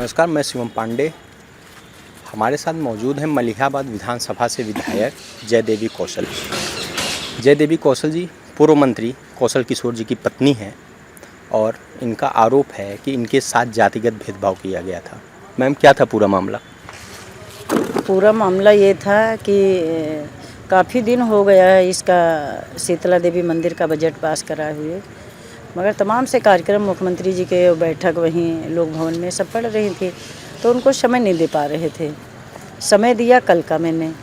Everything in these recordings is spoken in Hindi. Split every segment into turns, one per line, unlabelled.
नमस्कार, मैं शिवम पांडे। हमारे साथ मौजूद हैं मलिहाबाद विधानसभा से विधायक जयदेवी कौशल। जयदेवी कौशल जी पूर्व मंत्री कौशल किशोर जी की पत्नी हैं और इनका आरोप है कि इनके साथ जातिगत भेदभाव किया गया था। मैम, क्या था पूरा मामला?
पूरा मामला ये था कि काफ़ी दिन हो गया है इसका शीतला देवी मंदिर का बजट पास कराए हुए, मगर तमाम से कार्यक्रम मुख्यमंत्री जी के बैठक वहीं लोक भवन में सब पढ़ रही थी, तो उनको समय नहीं दे पा रहे थे। समय दिया कल का मैंने,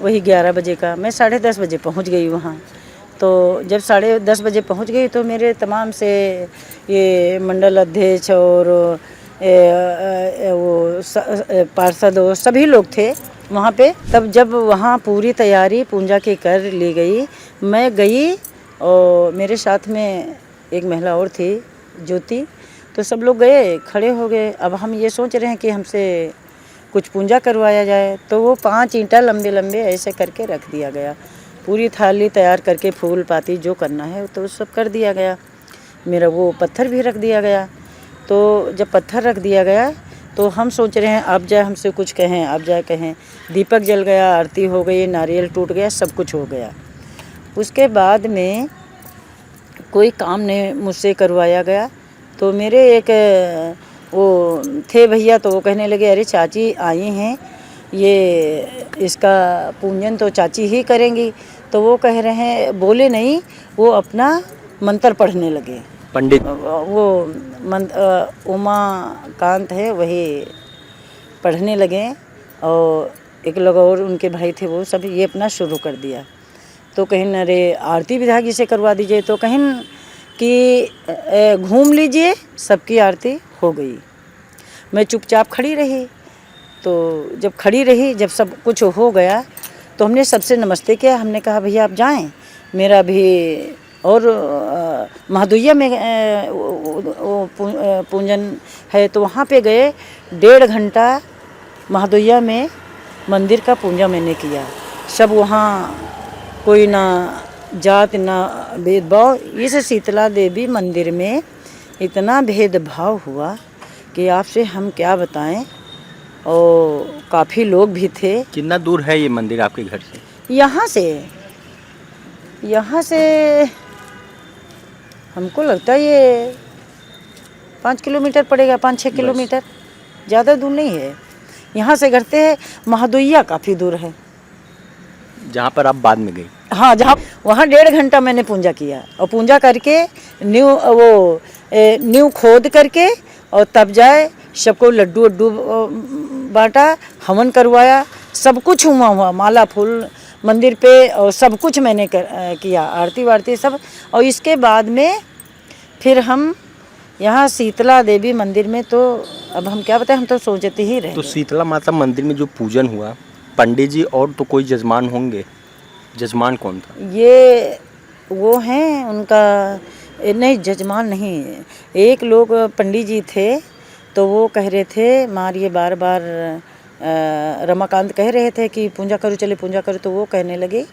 वही 11 बजे का। मैं 10:30 बजे पहुंच गई वहाँ। तो जब 10:30 बजे पहुंच गई तो मेरे तमाम से ये मंडल अध्यक्ष और वो पार्षद और सभी लोग थे वहाँ पे। तब जब वहाँ पूरी तैयारी पूजा की कर ली गई, मैं गई और मेरे साथ में एक महिला और थी, ज्योति। तो सब लोग गए, खड़े हो गए। अब हम ये सोच रहे हैं कि हमसे कुछ पूजा करवाया जाए, तो वो 5 ईंटा लंबे लंबे ऐसे करके रख दिया गया। पूरी थाली तैयार करके फूल पाती जो करना है तो सब कर दिया गया। मेरा वो पत्थर भी रख दिया गया। तो जब पत्थर रख दिया गया तो हम सोच रहे हैं अब जाए हमसे कुछ कहें, अब जाए कहें। दीपक जल गया, आरती हो गई, नारियल टूट गया, सब कुछ हो गया। उसके बाद में कोई काम नहीं मुझसे करवाया गया। तो मेरे एक वो थे भैया, तो वो कहने लगे, अरे चाची आई हैं, ये इसका पूजन तो चाची ही करेंगी। तो वो कह रहे हैं, बोले नहीं, वो अपना मंत्र पढ़ने लगे।
पंडित
वो उमा कांत है, वही पढ़ने लगे। और एक लोग और उनके भाई थे, वो सब ये अपना शुरू कर दिया। तो कहीं अरे आरती विधायक जी से करवा दीजिए, तो कहीं कि घूम लीजिए, सबकी आरती हो गई। मैं चुपचाप खड़ी रही। तो जब खड़ी रही, जब सब कुछ हो गया, तो हमने सबसे नमस्ते किया। हमने कहा भैया आप जाएं, मेरा भी और महादुइया में पूजन है। तो वहाँ पे गए, 1.5 घंटा महादुइया में मंदिर का पूजा मैंने किया। सब वहाँ कोई ना जात ना भेदभाव। इस शीतला देवी मंदिर में इतना भेदभाव हुआ कि आपसे हम क्या बताएं। और काफ़ी लोग भी थे।
कितना दूर है ये मंदिर आपके घर से?
यहाँ से हमको लगता है ये 5 किलोमीटर पड़ेगा, 5-6 किलोमीटर, ज़्यादा दूर नहीं है। यहाँ से करते हैं महादुइया काफ़ी दूर है,
जहाँ पर आप बाद में गई।
हाँ, जहाँ वहाँ 1.5 घंटा मैंने पूजा किया। और पूजा करके नींव खोद करके और तब जाए सबको लड्डू वड्डू बांटा, हवन करवाया, सब कुछ हुआ, माला फूल मंदिर पे और सब कुछ मैंने किया, आरती वारती सब। और इसके बाद में फिर हम यहाँ शीतला देवी मंदिर में, तो अब हम क्या बताएं, हम तो सोचते ही रहे।
तो शीतला माता मंदिर में जो पूजन हुआ, पंडित जी और तो कोई जजमान होंगे, जजमान कौन था?
ये वो हैं उनका, नहीं जजमान नहीं, एक लोग पंडित जी थे। तो वो कह रहे थे, मारिए बार बार रमाकांत कह रहे थे कि पूजा करो, चले पूजा करो। तो वो कहने लगे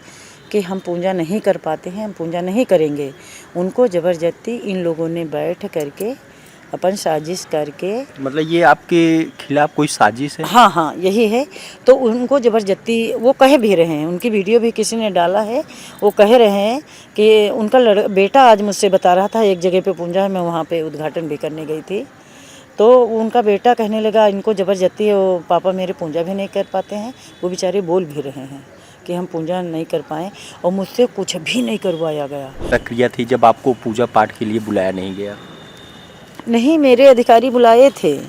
कि हम पूजा नहीं कर पाते हैं, हम पूजा नहीं करेंगे। उनको ज़बरदस्ती इन लोगों ने बैठ करके अपन साजिश करके,
मतलब ये आपके खिलाफ कोई साजिश है?
हाँ हाँ, यही है। तो उनको ज़बरदस्ती, वो कह भी रहे हैं, उनकी वीडियो भी किसी ने डाला है। वो कह रहे हैं कि उनका बेटा आज मुझसे बता रहा था, एक जगह पे पूजा है, मैं वहाँ पे उद्घाटन भी करने गई थी। तो उनका बेटा कहने लगा, इनको ज़बरदस्ती है, वो पापा मेरे पूजा भी नहीं कर पाते हैं। वो बेचारे बोल भी रहे हैं कि हम पूजा नहीं कर पाएँ, और मुझसे कुछ भी नहीं करवाया गया।
प्रक्रिया थी जब आपको पूजा पाठ के लिए बुलाया नहीं गया?
नहीं, मेरे अधिकारी बुलाए थे।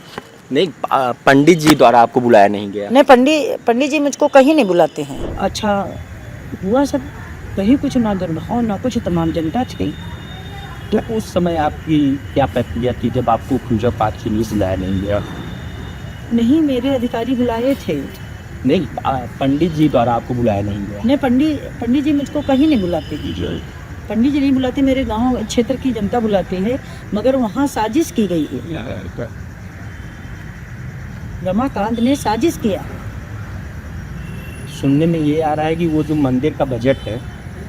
नहीं, पंडित जी द्वारा आपको बुलाया नहीं गया?
नहीं, पंडित जी मुझको कहीं नहीं बुलाते हैं। अच्छा हुआ सब, कहीं कुछ ना दुर्भाव ना कुछ, तमाम जनता थी।
तो उस समय आपकी क्या प्रक्रिया थी जब आपको पूजा पाठ के लिए बुलाया नहीं गया?
नहीं, मेरे अधिकारी बुलाए थे।
नहीं, पंडित जी द्वारा आपको बुलाया नहीं गया?
नहीं, पंडित जी मुझको कहीं नहीं बुलाते। पंडित जी नहीं बुलाते, मेरे गांव क्षेत्र की जनता बुलाती है, मगर वहाँ साजिश की गई है। रमाकांत ने साजिश किया।
सुनने में ये आ रहा है कि वो जो मंदिर का बजट है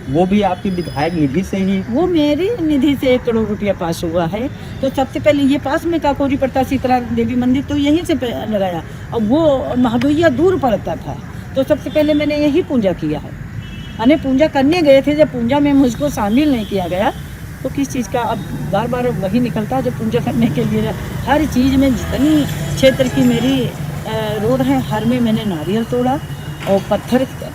वो भी आपकी विधायक निधि से ही?
वो मेरी निधि से 1 करोड़ रुपया पास हुआ है। तो सबसे पहले ये पास में काकोरी पड़ता सीता देवी मंदिर, तो यहीं से लगाया। और वो महादुइया दूर पड़ता था, तो सबसे पहले मैंने यही पूजा किया है। अने पूजा करने गए थे, जब पूजा में मुझको शामिल नहीं किया गया तो किस चीज़ का। अब बार बार वही निकलता है, जब पूजा करने के लिए हर चीज़ में जितनी क्षेत्र की मेरी रोड है, हर में मैंने नारियल तोड़ा और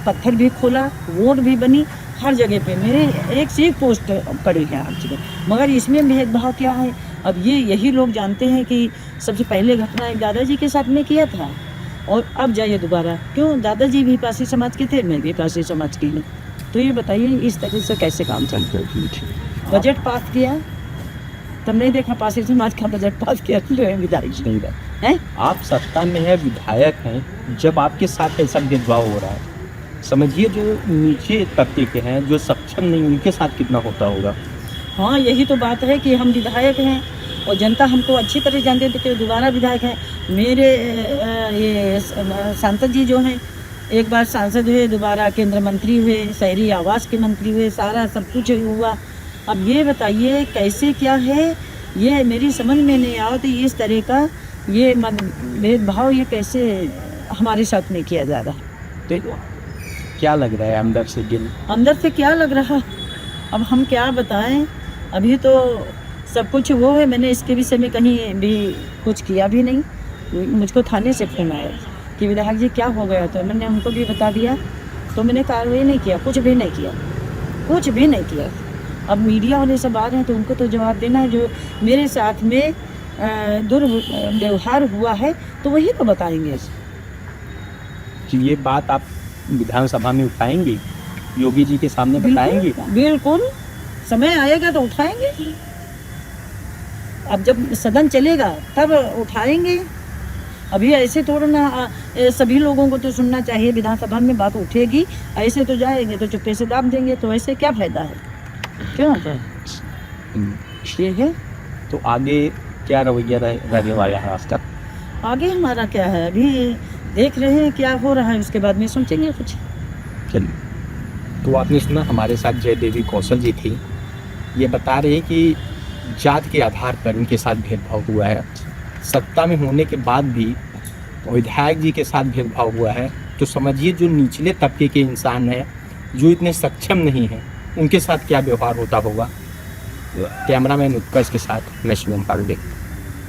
पत्थर भी खोला, रोड भी बनी, हर जगह पे मेरे एक से एक पोस्ट पड़ी है हर जगह। मगर इसमें भेदभाव क्या है, अब यही लोग जानते हैं कि सबसे पहले घटना एक दादाजी के साथ में किया था और अब जाइए दोबारा। क्यों? दादाजी भी पासी समाज के थे, मैं भी पासी समाज की हूँ। तो ये बताइए इस तरह से कैसे काम चलता है? बजट पास किया, तब नहीं देखा पासी समाज का बजट पास किया विधायक नहीं है।
आप सत्ता में है, विधायक हैं, जब आपके साथ ऐसा भेदभाव हो रहा है, समझिए जो नीचे तबके के हैं, जो सक्षम नहीं, उनके साथ कितना होता होगा।
हाँ, यही तो बात है कि हम विधायक हैं और जनता हमको अच्छी तरह जानती है, तो दोबारा विधायक हैं। मेरे ये सांसद जी जो हैं, एक बार सांसद हुए, दोबारा केंद्र मंत्री हुए, शहरी आवास के मंत्री हुए, सारा सब कुछ हुआ। अब ये बताइए कैसे क्या है, ये मेरी समझ में नहीं आओ। तो इस तरह का ये भेदभाव ये कैसे हमारे साथ में किया जा रहा है?
तो क्या लग रहा है अंदर से गिल?
अंदर से क्या लग रहा, अब हम क्या बताएं। अभी तो सब कुछ वो है, मैंने इसके विषय में कहीं भी कुछ किया भी नहीं। मुझको थाने से फोन आया कि विधायक जी क्या हो गया, तो मैंने उनको भी बता दिया, तो मैंने कार्रवाई नहीं किया, कुछ भी नहीं किया, कुछ भी नहीं किया। अब मीडिया वाले सब आ रहे हैं तो उनको तो जवाब देना है। जो मेरे साथ में दुर्व्यवहार हुआ है तो वही तो बताएंगे।
कि ये बात आप विधानसभा में उठाएंगे, योगी जी के सामने बताएंगे?
बिल्कुल, समय आएगा तो उठाएंगे। अब जब सदन चलेगा तब उठाएंगे। अभी ऐसे थोड़ा ना सभी लोगों को तो सुनना चाहिए, विधानसभा में बात उठेगी, ऐसे तो जाएंगे तो चुप्पे से दाब देंगे, तो ऐसे क्या फायदा है? क्यों होता है ये है?
तो आगे क्या रवैया रहने वाला है आपका?
आगे हमारा क्या है, अभी देख रहे हैं क्या हो रहा है, उसके बाद में सोचेंगे कुछ।
चलिए, तो आपने सुना हमारे साथ जय देवी कौशल जी थी। ये बता रहे हैं कि जात के आधार पर उनके साथ भेदभाव हुआ है, सत्ता में होने के बाद भी विधायक जी के साथ भेदभाव हुआ है। तो समझिए जो निचले तबके के इंसान हैं, जो इतने सक्षम नहीं हैं, उनके साथ क्या व्यवहार होता होगा। कैमरामैन उत्कर्ष के साथ मैं शिवम पांडे।